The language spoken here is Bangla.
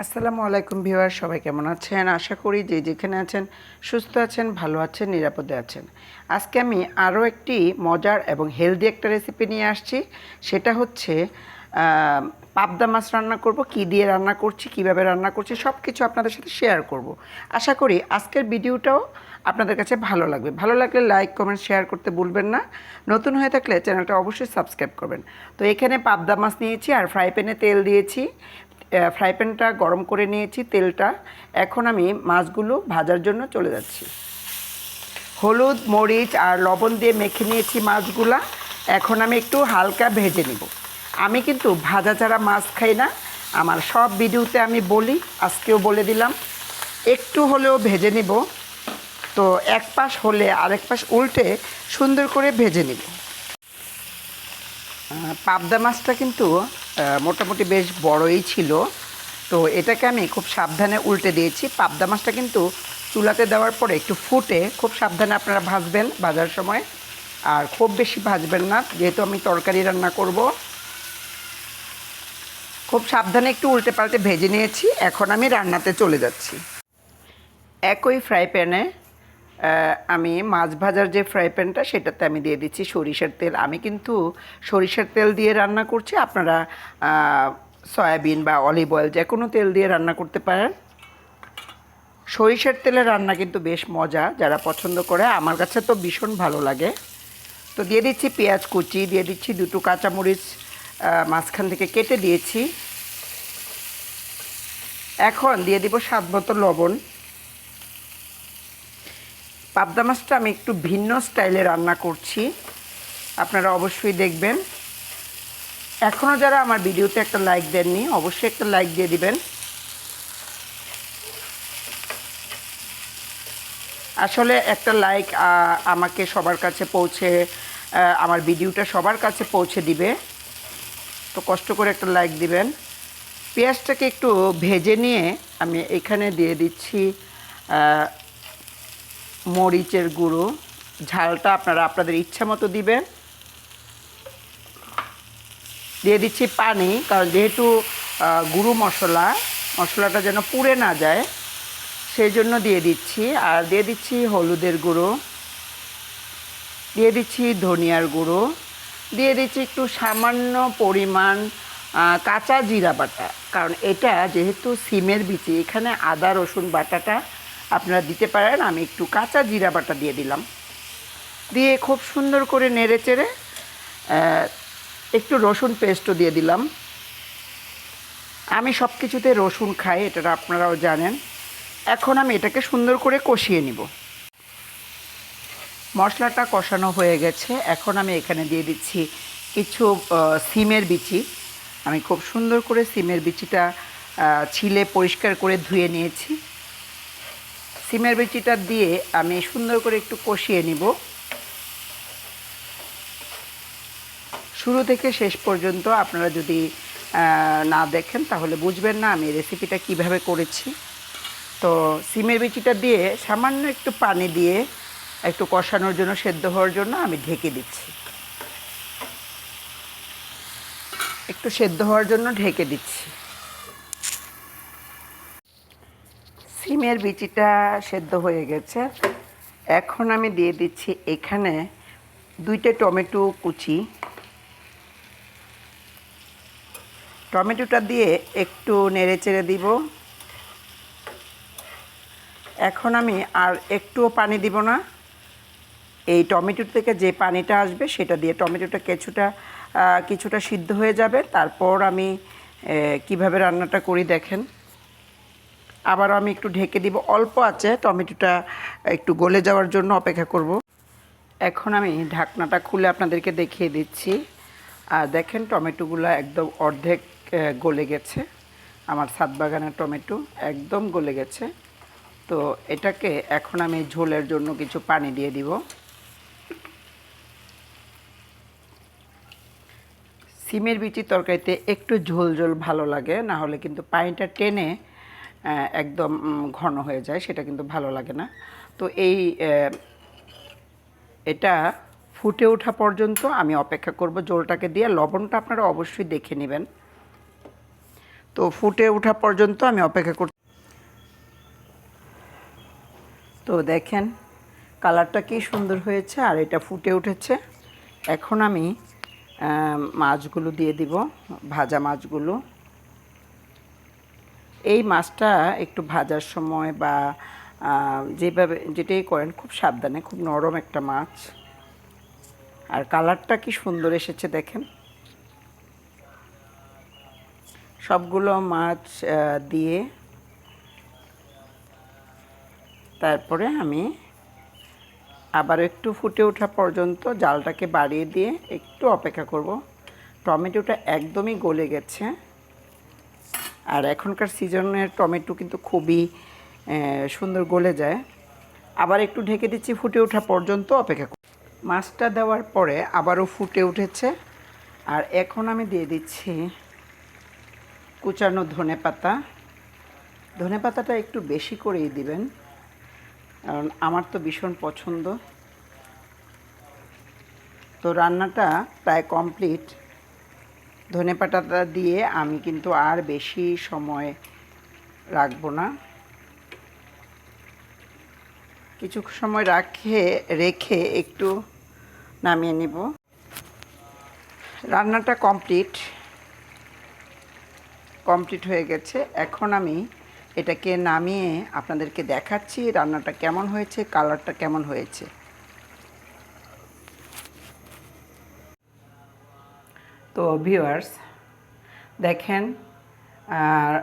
আসসালামু আলাইকুম ভিউয়ার, সবাই কেমন আছেন? আশা করি যে যেখানে আছেন সুস্থ আছেন, ভালো আছেন, নিরাপদে আছেন। আজকে আমি আরও একটি মজার এবং হেলদি একটা রেসিপি নিয়ে আসছি। সেটা হচ্ছে পাবদা মাছ রান্না করব। কি দিয়ে রান্না করছি, কিভাবে রান্না করছি, সব কিছু আপনাদের সাথে শেয়ার করব। আশা করি আজকের ভিডিওটাও আপনাদের কাছে ভালো লাগবে। ভালো লাগলে লাইক, কমেন্ট, শেয়ার করতে ভুলবেন না। নতুন হয়ে থাকলে চ্যানেলটা অবশ্যই সাবস্ক্রাইব করবেন। তো এখানে পাবদা মাছ নিয়েছি আর ফ্রাই প্যানে তেল দিয়েছি। ফ্রাই প্যানটা গরম করে নিয়েছি তেলটা। এখন আমি মাছগুলো ভাজার জন্য চলে যাচ্ছি। হলুদ, মরিচ আর লবণ দিয়ে মেখে নিয়েছি মাছগুলা। এখন আমি একটু হালকা ভেজে নিব। আমি কিন্তু ভাজা ছাড়া মাছ খাই না, আমার সব ভিডিওতে আমি বলি, আজকেও বলে দিলাম। একটু হলেও ভেজে নিব। তো এক পাশ হলে আরেক পাশ উল্টে সুন্দর করে ভেজে নিব। পাবদা মাছটা কিন্তু মোটামুটি বেশ বড়ই ছিল। তো এটাকে আমি খুব সাবধানে উল্টে দিয়েছি। পাবদা মাছটা কিন্তু চুলাতে দেওয়ার পরে একটু ফুটে খুব সাবধানে আপনারা ভাজবেন ভাজার সময়, আর খুব বেশি ভাজবেন না, যেহেতু আমি তরকারি রান্না করব। খুব সাবধানে একটু উল্টে পাল্টে ভেজে নিয়েছি। এখন আমি রান্নাতে চলে যাচ্ছি। একই ফ্রাই প্যানে আমি মাছ ভাজার যে ফ্রাই প্যানটা, সেটাতে আমি দিয়ে দিচ্ছি সরিষার তেল। আমি কিন্তু সরিষার তেল দিয়ে রান্না করছি, আপনারা সয়াবিন বা অলিভ অয়েল যে কোনো তেল দিয়ে রান্না করতে পারেন। সরিষার তেলে রান্না কিন্তু বেশ মজা, যারা পছন্দ করে, আমার কাছে তো ভীষণ ভালো লাগে। তো দিয়ে দিচ্ছি পেঁয়াজ কুচি, দিয়ে দিচ্ছি দুটো কাঁচামরিচ মাঝখান থেকে কেটে দিয়েছি। এখন দিয়ে দিব স্বাদ মতো লবণ। পাবদা মাছটা আমি একটু ভিন্ন স্টাইলে রান্না করছি, আপনারা অবশ্যই দেখবেন। এখনও যারা আমার ভিডিওতে একটা লাইক দেননি, অবশ্যই একটা লাইক দিয়ে দিবেন। আসলে একটা লাইক আমাকে সবার কাছে পৌঁছে, আমার ভিডিওটা সবার কাছে পৌঁছে দিবে। তো কষ্ট করে একটা লাইক দিবেন। পেঁয়াজটাকে একটু ভেজে নিয়ে আমি এখানে দিয়ে দিচ্ছি মরিচের গুঁড়ো। ঝালটা আপনারা আপনাদের ইচ্ছা মতো দিবেন। দিয়ে দিচ্ছি পানি, কারণ যেহেতু গুঁড়ো মশলাটা যেন পুড়ে না যায়, সেই জন্য দিয়ে দিচ্ছি। আর দিয়ে দিচ্ছি হলুদের গুঁড়ো, দিয়ে দিচ্ছি ধনিয়ার গুঁড়ো, দিয়ে দিচ্ছি একটু সামান্য পরিমাণ কাঁচা জিরা বাটা। কারণ এটা যেহেতু সিমের বিচি, এখানে আদা রসুন বাটাটা আপনারা দিতে পারেন, আমি একটু কাঁচা জিরা বাটা দিয়ে দিলাম। দিয়ে খুব সুন্দর করে নেড়ে চেড়ে একটু রসুন পেস্টও দিয়ে দিলাম। আমি সব কিছুতে রসুন খাই, এটা আপনারাও জানেন। এখন আমি এটাকে সুন্দর করে কষিয়ে নিব। মশলাটা কষানো হয়ে গেছে। এখন আমি এখানে দিয়ে দিচ্ছি কিছু সিমের বিচি। আমি খুব সুন্দর করে সিমের বিচিটা ছিলে পরিষ্কার করে ধুয়ে নিয়েছি। সিমের বিচিটা দিয়ে আমি সুন্দর করে একটু কষিয়ে নিব। শুরু থেকে শেষ পর্যন্ত আপনারা যদি না দেখেন তাহলে বুঝবেন না আমি রেসিপিটা কিভাবে করেছি। তো সিমের বিচিটা দিয়ে সামান্য একটু পানি দিয়ে একটু কষানোর জন্য, সেদ্ধ হওয়ার জন্য আমি ঢেকে দিচ্ছি। একটু সেদ্ধ হওয়ার জন্য ঢেকে দিচ্ছি। সিমের বিচিটা সেদ্ধ হয়ে গেছে। এখন আমি দিয়ে দিচ্ছি এখানে 2টে টমেটো কুচি। টমেটোটা দিয়ে একটু নেড়ে চেড়ে দিব। এখন আমি আর একটুও পানি দিব না। এই টমেটোর থেকে যে পানিটা আসবে সেটা দিয়ে টমেটোটা কিছুটা সিদ্ধ হয়ে যাবে। তারপর আমি কিভাবে রান্নাটা করি দেখেন। আবার আমি একটু ঢেকে দিব, অল্প আছে, টমেটোটা একটু গলে যাওয়ার জন্য অপেক্ষা করব। এখন আমি ঢাকনাটা খুলে আপনাদেরকে দেখিয়ে দিচ্ছি। আর দেখেন টমেটোগুলো একদম অর্ধেক গলে গেছে। আমার ছাদ বাগানের টমেটো একদম গলে গেছে। তো এটাকে এখন আমি ঝোলের জন্য কিছু পানি দিয়ে দিব। সিমের বিচির তরকারিতে একটু ঝোল ঝোল ভালো লাগে, না হলে কিন্তু পানিটা টেনে একদম ঘন হয়ে যায়, সেটা কিন্তু ভালো লাগে না। তো এটা ফুটে ওঠা পর্যন্ত আমি অপেক্ষা করব ঝোলটাকে দিয়ে। লবণটা আপনারা অবশ্যই দেখে নেবেন। তো ফুটে ওঠা পর্যন্ত আমি অপেক্ষা করছি। তো দেখেন কালারটা কি সুন্দর হয়েছে আর এটা ফুটে উঠেছে। এখন আমি মাছগুলো দিয়ে দিব, ভাজা মাছগুলো। এই মাছটা একটু ভাজার সময় বা যেভাবে যেটাই করেন খুব সাবধানে, খুব নরম একটা মাছ। আর কালারটা কি সুন্দর এসেছে দেখেন। সবগুলো মাছ দিয়ে তারপরে আমি আবার একটু ফুটে ওঠা পর্যন্ত জালটাকে বাড়িয়ে দিয়ে একটু অপেক্ষা করব। টমেটোটা একদমই গলে গেছে। আর এখনকার সিজনের টমেটো কিন্তু খুবই সুন্দর গলে যায়। আবার একটু ঢেকে দিচ্ছি, ফুটে ওঠা পর্যন্ত অপেক্ষা করব। মাছটা দেওয়ার পরে আবারও ফুটে উঠেছে। আর এখন আমি দিয়ে দিচ্ছি কুচানো ধনেপাতা। ধনেপাতাটা একটু বেশি করেই দিবেন, কারণ আমার তো ভীষণ পছন্দ। তো রান্নাটা প্রায় কমপ্লিট। ধনেপাতাটা দিয়ে আমি কিন্তু আর বেশি সময় রাখবো না, কিছু সময় রেখে একটু নামিয়ে নিব। রান্নাটা কমপ্লিট হয়ে গেছে। এখন আমি এটাকে নামিয়ে আপনাদেরকে দেখাচ্ছি রান্নাটা কেমন হয়েছে, কালারটা কেমন হয়েছে। তো ভিউয়ার্স দেখেন, আর